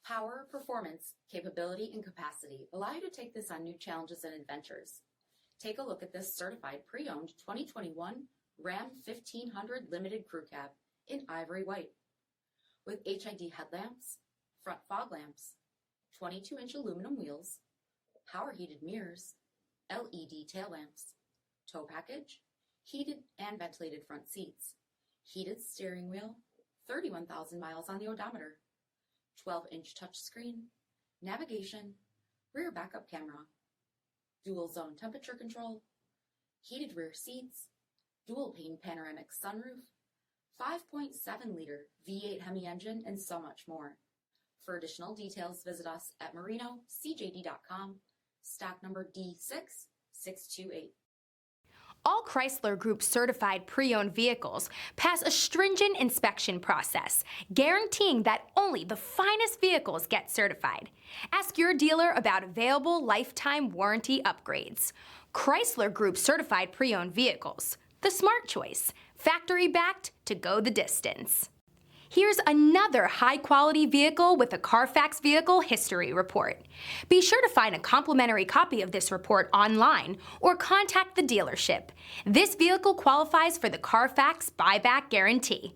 Power, performance, capability, and capacity allow you to take this on new challenges and adventures. Take a look at this certified pre-owned 2021 Ram 1500 Limited Crew Cab in ivory white. With HID headlamps, front fog lamps, 22-inch aluminum wheels, power heated mirrors, LED tail lamps, tow package, heated and ventilated front seats, heated steering wheel, 31,000 miles on the odometer, 12-inch touchscreen, navigation, rear backup camera, dual zone temperature control, heated rear seats, dual-pane panoramic sunroof, 5.7-liter V8 HEMI engine, and so much more. For additional details, visit us at marinocjd.com, stock number D6628. All Chrysler Group certified pre-owned vehicles pass a stringent inspection process, guaranteeing that only the finest vehicles get certified. Ask your dealer about available lifetime warranty upgrades. Chrysler Group certified pre-owned vehicles, the smart choice, factory-backed to go the distance. Here's another high-quality vehicle with a CARFAX vehicle history report. Be sure to find a complimentary copy of this report online or contact the dealership. This vehicle qualifies for the CARFAX buyback guarantee.